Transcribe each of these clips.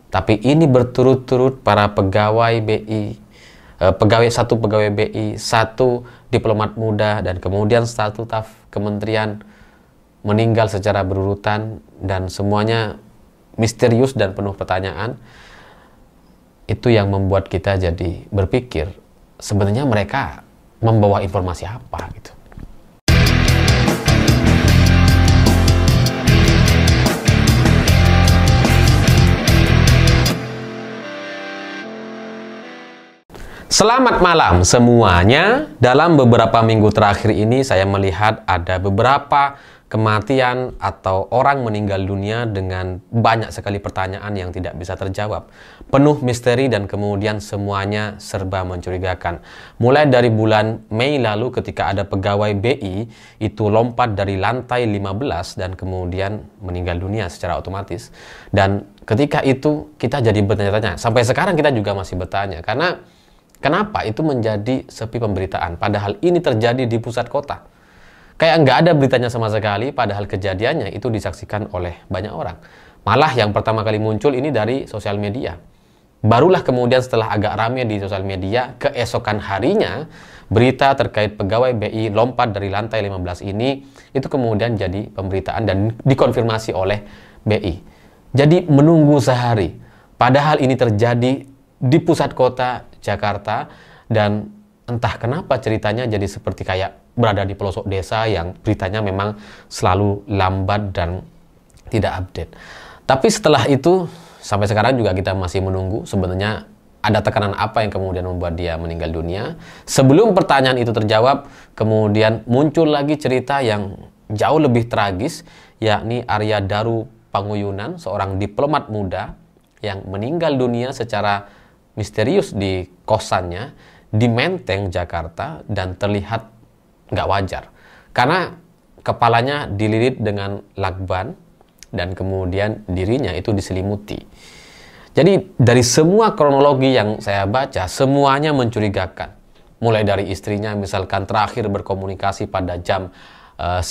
Tapi ini berturut-turut para pegawai BI, satu pegawai BI, satu diplomat muda, dan kemudian satu staf kementerian meninggal secara berurutan, dan semuanya misterius dan penuh pertanyaan. Itu yang membuat kita jadi berpikir, sebenarnya mereka membawa informasi apa gitu. Selamat malam semuanya. Dalam beberapa minggu terakhir ini saya melihat ada beberapa kematian atau orang meninggal dunia dengan banyak sekali pertanyaan yang tidak bisa terjawab. Penuh misteri dan kemudian semuanya serba mencurigakan. Mulai dari bulan Mei lalu ketika ada pegawai BI itu lompat dari lantai 15 dan kemudian meninggal dunia secara otomatis. Dan ketika itu kita jadi bertanya-tanya. Sampai sekarang kita juga masih bertanya karena kenapa itu menjadi sepi pemberitaan? Padahal ini terjadi di pusat kota. Kayak nggak ada beritanya sama sekali, padahal kejadiannya itu disaksikan oleh banyak orang. Malah yang pertama kali muncul ini dari sosial media. Barulah kemudian setelah agak ramai di sosial media, keesokan harinya, berita terkait pegawai BI lompat dari lantai 15 ini, itu kemudian jadi pemberitaan dan dikonfirmasi oleh BI. Jadi menunggu sehari. Padahal ini terjadi di pusat kota Jakarta, dan entah kenapa ceritanya jadi seperti kayak berada di pelosok desa yang beritanya memang selalu lambat dan tidak update. Tapi setelah itu sampai sekarang juga kita masih menunggu sebenarnya ada tekanan apa yang kemudian membuat dia meninggal dunia. Sebelum pertanyaan itu terjawab, kemudian muncul lagi cerita yang jauh lebih tragis, yakni Arya Daru Panguyunan, seorang diplomat muda yang meninggal dunia secara misterius di kosannya di Menteng, Jakarta, dan terlihat nggak wajar karena kepalanya dililit dengan lakban dan kemudian dirinya itu diselimuti. Jadi dari semua kronologi yang saya baca, semuanya mencurigakan. Mulai dari istrinya misalkan terakhir berkomunikasi pada jam 9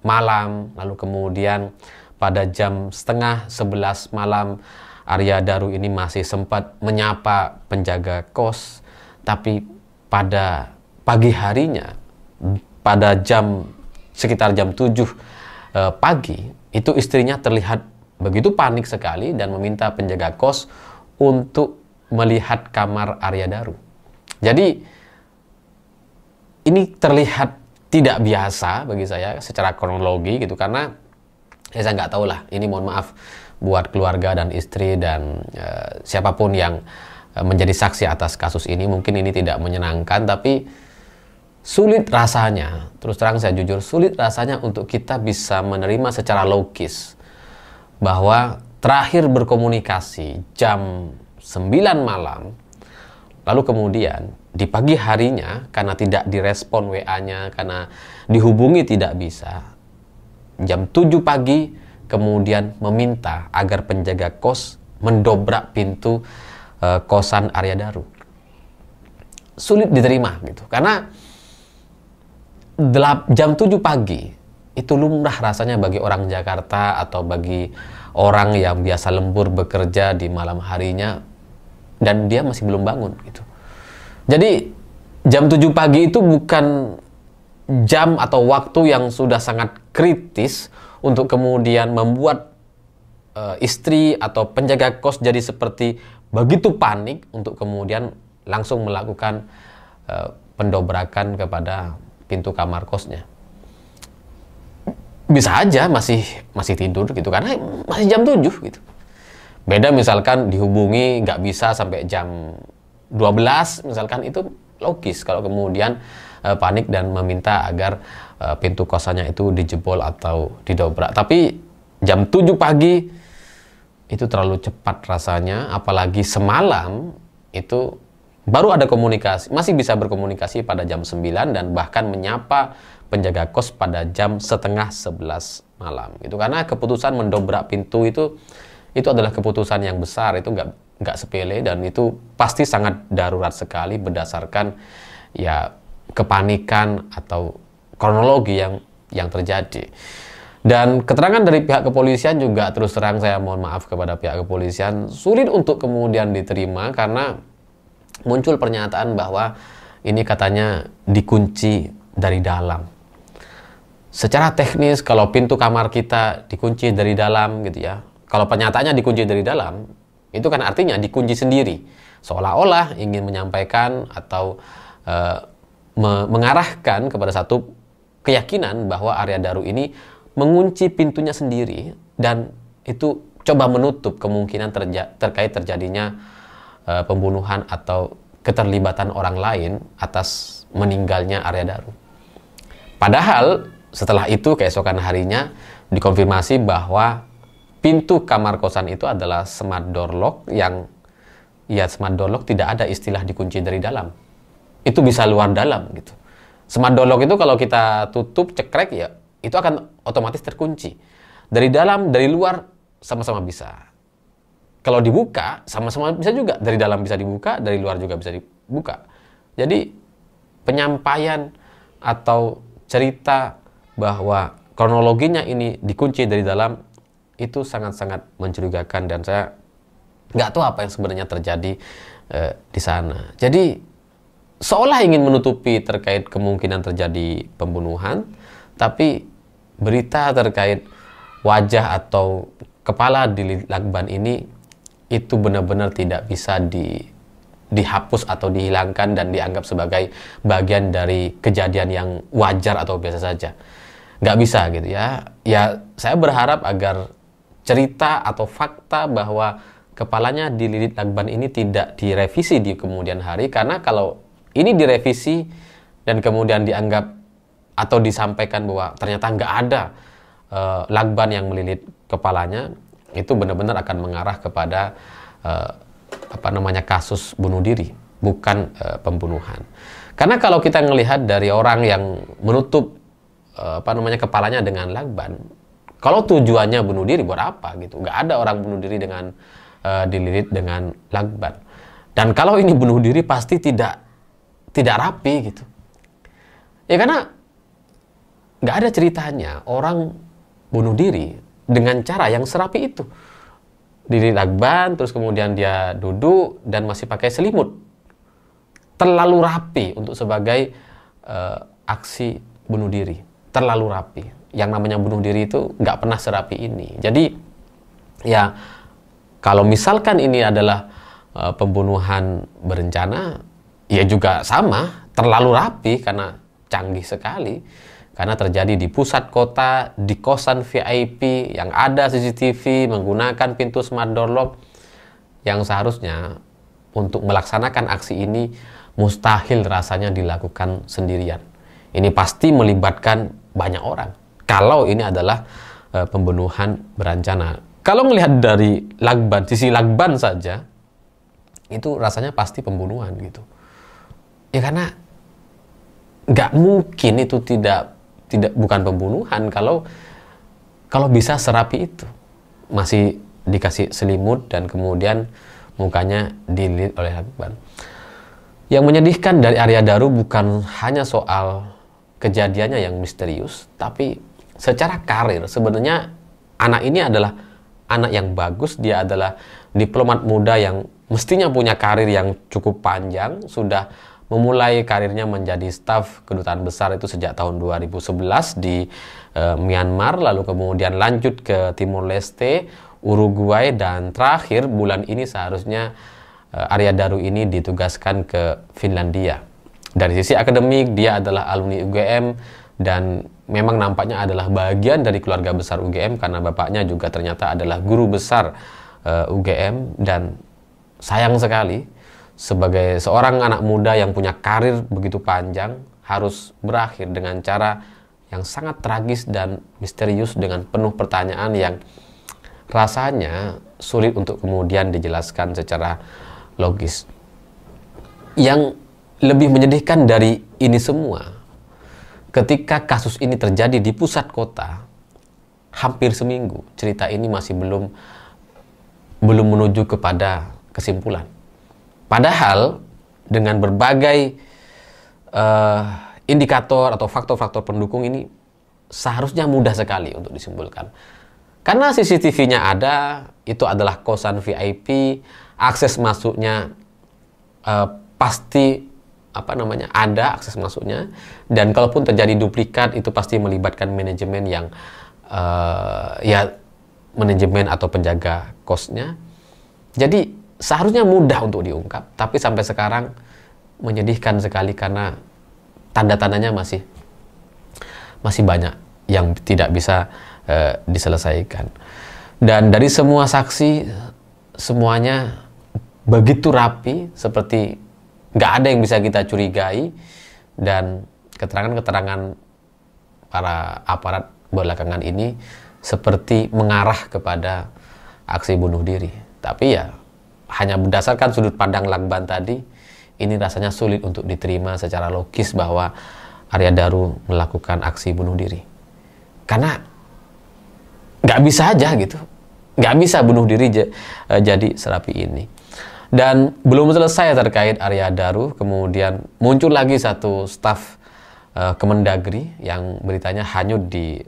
malam, lalu kemudian pada jam setengah 11 malam Arya Daru ini masih sempat menyapa penjaga kos, tapi pada pagi harinya, pada sekitar jam 7 pagi, itu istrinya terlihat begitu panik sekali dan meminta penjaga kos untuk melihat kamar Arya Daru. Jadi ini terlihat tidak biasa bagi saya secara kronologi gitu, karena saya nggak tahu lah, ini mohon maaf buat keluarga dan istri dan siapapun yang menjadi saksi atas kasus ini, mungkin ini tidak menyenangkan, tapi sulit rasanya, terus terang saya jujur, sulit rasanya untuk kita bisa menerima secara logis bahwa terakhir berkomunikasi jam 9 malam, lalu kemudian di pagi harinya karena tidak direspon WA-nya, karena dihubungi tidak bisa, jam 7 pagi kemudian meminta agar penjaga kos mendobrak pintu kosan Arya Daru. Sulit diterima gitu, karena jam 7 pagi itu lumrah rasanya bagi orang Jakarta atau bagi orang yang biasa lembur bekerja di malam harinya, dan dia masih belum bangun gitu. Jadi jam 7 pagi itu bukan jam atau waktu yang sudah sangat kritis untuk kemudian membuat istri atau penjaga kos jadi seperti begitu panik untuk kemudian langsung melakukan pendobrakan kepada pintu kamar kosnya. Bisa aja masih tidur gitu, karena masih jam 7 gitu. Beda misalkan dihubungi nggak bisa sampai jam 12 misalkan, itu logis kalau kemudian panik dan meminta agar pintu kosannya itu dijebol atau didobrak. Tapi jam 7 pagi itu terlalu cepat rasanya, apalagi semalam itu baru ada komunikasi, masih bisa berkomunikasi pada jam 9 dan bahkan menyapa penjaga kos pada jam setengah 11 malam. Itu karena keputusan mendobrak pintu itu adalah keputusan yang besar, itu nggak sepele, dan itu pasti sangat darurat sekali berdasarkan ya kepanikan atau kronologi yang terjadi. Dan keterangan dari pihak kepolisian juga terus terang saya mohon maaf kepada pihak kepolisian sulit untuk kemudian diterima karena muncul pernyataan bahwa ini katanya dikunci dari dalam. Secara teknis kalau pintu kamar kita dikunci dari dalam gitu ya. Kalau pernyataannya dikunci dari dalam, itu kan artinya dikunci sendiri. Seolah-olah ingin menyampaikan atau mengarahkan kepada satu keyakinan bahwa Arya Daru ini mengunci pintunya sendiri dan itu coba menutup kemungkinan terkait terjadinya pembunuhan atau keterlibatan orang lain atas meninggalnya Arya Daru. Padahal setelah itu keesokan harinya dikonfirmasi bahwa pintu kamar kosan itu adalah smart door lock yang smart door lock tidak ada istilah dikunci dari dalam. Itu bisa luar dalam gitu. Smart door lock itu kalau kita tutup cekrek ya itu akan otomatis terkunci. Dari dalam, dari luar sama-sama bisa. Kalau dibuka sama-sama bisa juga. Dari dalam bisa dibuka, dari luar juga bisa dibuka. Jadi penyampaian atau cerita bahwa kronologinya ini dikunci dari dalam itu sangat-sangat mencurigakan dan saya nggak tahu apa yang sebenarnya terjadi di sana. Jadi seolah ingin menutupi terkait kemungkinan terjadi pembunuhan, tapi berita terkait wajah atau kepala di lakban ini itu benar-benar tidak bisa dihapus atau dihilangkan dan dianggap sebagai bagian dari kejadian yang wajar atau biasa saja. Nggak bisa gitu ya. Ya saya berharap agar cerita atau fakta bahwa kepalanya dililit lakban ini tidak direvisi di kemudian hari, karena kalau ini direvisi dan kemudian dianggap atau disampaikan bahwa ternyata nggak ada lakban yang melilit kepalanya, itu benar-benar akan mengarah kepada kasus bunuh diri, bukan pembunuhan. Karena kalau kita melihat dari orang yang menutup kepalanya dengan lakban, kalau tujuannya bunuh diri buat apa gitu? Nggak ada orang bunuh diri dengan dililit dengan lakban. Dan kalau ini bunuh diri pasti tidak rapi gitu. Ya karena nggak ada ceritanya orang bunuh diri dengan cara yang serapi itu. Dililit lakban, terus kemudian dia duduk dan masih pakai selimut. Terlalu rapi untuk sebagai aksi bunuh diri. Terlalu rapi. Yang namanya bunuh diri itu nggak pernah serapi ini. Jadi ya kalau misalkan ini adalah pembunuhan berencana, ya juga sama, terlalu rapi karena canggih sekali. Karena terjadi di pusat kota, di kosan VIP yang ada CCTV, menggunakan pintu smart door lock, yang seharusnya untuk melaksanakan aksi ini mustahil rasanya dilakukan sendirian. Ini pasti melibatkan banyak orang. Kalau ini adalah pembunuhan berencana. Kalau melihat dari lakban, sisi lakban saja, itu rasanya pasti pembunuhan gitu. Ya karena nggak mungkin itu bukan pembunuhan kalau bisa serapi itu. Masih dikasih selimut dan kemudian mukanya dililit oleh lakban. Yang menyedihkan dari Arya Daru bukan hanya soal kejadiannya yang misterius, tapi secara karir sebenarnya anak ini adalah anak yang bagus. Dia adalah diplomat muda yang mestinya punya karir yang cukup panjang, sudah memulai karirnya menjadi staf kedutaan besar itu sejak tahun 2011 di Myanmar, lalu kemudian lanjut ke Timor Leste, Uruguay, dan terakhir bulan ini seharusnya Arya Daru ini ditugaskan ke Finlandia. Dari sisi akademik dia adalah alumni UGM dan memang nampaknya adalah bagian dari keluarga besar UGM karena bapaknya juga ternyata adalah guru besar UGM. Dan sayang sekali sebagai seorang anak muda yang punya karir begitu panjang harus berakhir dengan cara yang sangat tragis dan misterius dengan penuh pertanyaan yang rasanya sulit untuk kemudian dijelaskan secara logis. Yang lebih menyedihkan dari ini semua, ketika kasus ini terjadi di pusat kota, hampir seminggu cerita ini masih belum menuju kepada kesimpulan. Padahal dengan berbagai indikator atau faktor-faktor pendukung ini seharusnya mudah sekali untuk disimpulkan. Karena CCTV-nya ada, itu adalah kosan VIP, akses masuknya pasti ada akses masuknya, dan kalaupun terjadi duplikat itu pasti melibatkan manajemen yang manajemen atau penjaga kosnya. Jadi seharusnya mudah untuk diungkap, tapi sampai sekarang menyedihkan sekali karena tanda-tandanya masih banyak yang tidak bisa diselesaikan. Dan dari semua saksi, semuanya begitu rapi, seperti nggak ada yang bisa kita curigai, dan keterangan-keterangan para aparat belakangan ini seperti mengarah kepada aksi bunuh diri. Tapi ya, hanya berdasarkan sudut pandang Lakban tadi, ini rasanya sulit untuk diterima secara logis bahwa Arya Daru melakukan aksi bunuh diri. Karena nggak bisa aja gitu, nggak bisa bunuh diri jadi serapi ini. Dan belum selesai terkait Arya Daru, kemudian muncul lagi satu staf Kemendagri yang beritanya hanyut di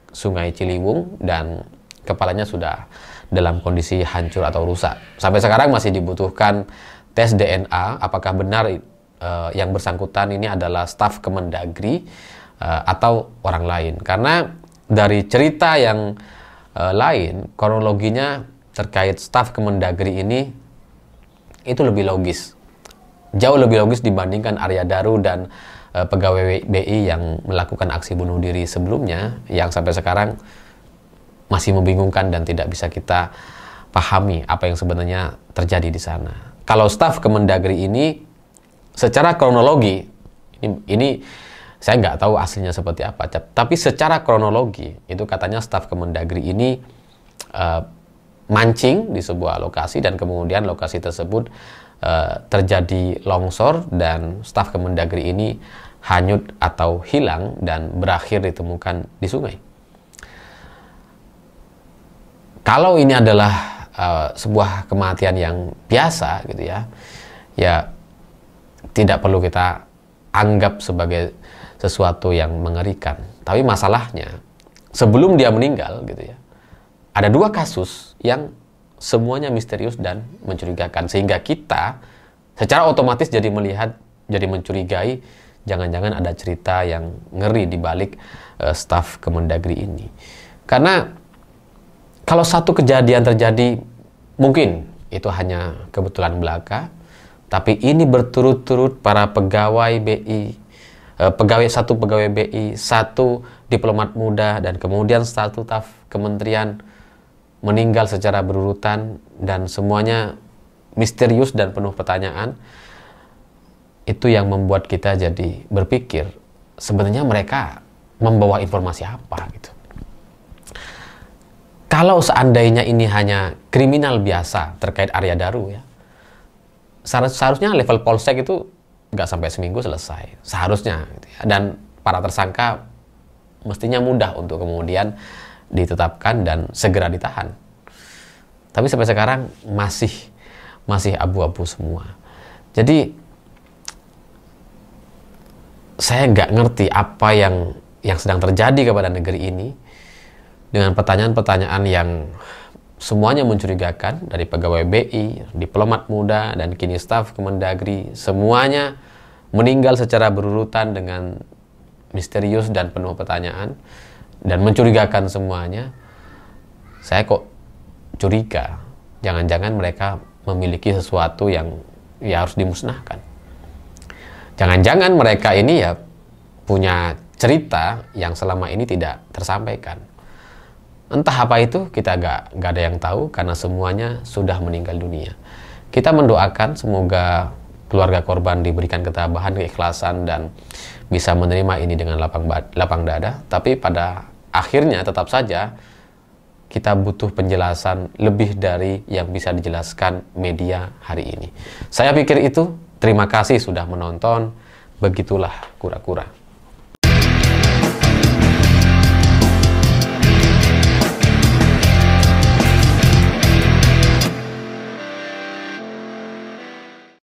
Sungai Ciliwung dan kepalanya sudah dalam kondisi hancur atau rusak. Sampai sekarang masih dibutuhkan tes DNA apakah benar yang bersangkutan ini adalah staf Kemendagri atau orang lain. Karena dari cerita yang lain, kronologinya terkait staf Kemendagri ini itu lebih logis, jauh lebih logis dibandingkan Arya Daru dan pegawai BI yang melakukan aksi bunuh diri sebelumnya, yang sampai sekarang masih membingungkan dan tidak bisa kita pahami apa yang sebenarnya terjadi di sana. Kalau staf Kemendagri ini secara kronologi, ini saya nggak tahu aslinya seperti apa, tapi secara kronologi itu katanya staf Kemendagri ini mancing di sebuah lokasi, dan kemudian lokasi tersebut terjadi longsor dan staf Kemendagri ini hanyut atau hilang dan berakhir ditemukan di sungai. Kalau ini adalah sebuah kematian yang biasa gitu ya tidak perlu kita anggap sebagai sesuatu yang mengerikan. Tapi masalahnya sebelum dia meninggal gitu ya, ada dua kasus yang semuanya misterius dan mencurigakan, sehingga kita secara otomatis jadi mencurigai jangan-jangan ada cerita yang ngeri di balik staf Kemendagri ini. Karena kalau satu kejadian terjadi mungkin itu hanya kebetulan belaka, tapi ini berturut-turut para pegawai BI, satu pegawai BI, satu diplomat muda, dan kemudian satu staf kementerian meninggal secara berurutan, dan semuanya misterius dan penuh pertanyaan. Itu yang membuat kita jadi berpikir sebenarnya mereka membawa informasi apa gitu. Kalau seandainya ini hanya kriminal biasa terkait Arya Daru ya, seharusnya level polsek itu nggak sampai seminggu selesai, seharusnya gitu ya. Dan para tersangka mestinya mudah untuk kemudian ditetapkan dan segera ditahan. Tapi sampai sekarang masih abu-abu semua. Jadi saya nggak ngerti apa yang sedang terjadi kepada negeri ini, dengan pertanyaan-pertanyaan yang semuanya mencurigakan, dari pegawai BI, diplomat muda, dan kini staf Kemendagri, semuanya meninggal secara berurutan dengan misterius dan penuh pertanyaan dan mencurigakan semuanya. Saya kok curiga jangan-jangan mereka memiliki sesuatu yang harus dimusnahkan. Jangan-jangan mereka ini ya punya cerita yang selama ini tidak tersampaikan. Entah apa itu, kita nggak ada yang tahu karena semuanya sudah meninggal dunia. Kita mendoakan semoga keluarga korban diberikan ketabahan, keikhlasan, dan bisa menerima ini dengan lapang dada. Tapi pada akhirnya tetap saja kita butuh penjelasan lebih dari yang bisa dijelaskan media hari ini. Saya pikir itu. Terima kasih sudah menonton. Begitulah kura-kura.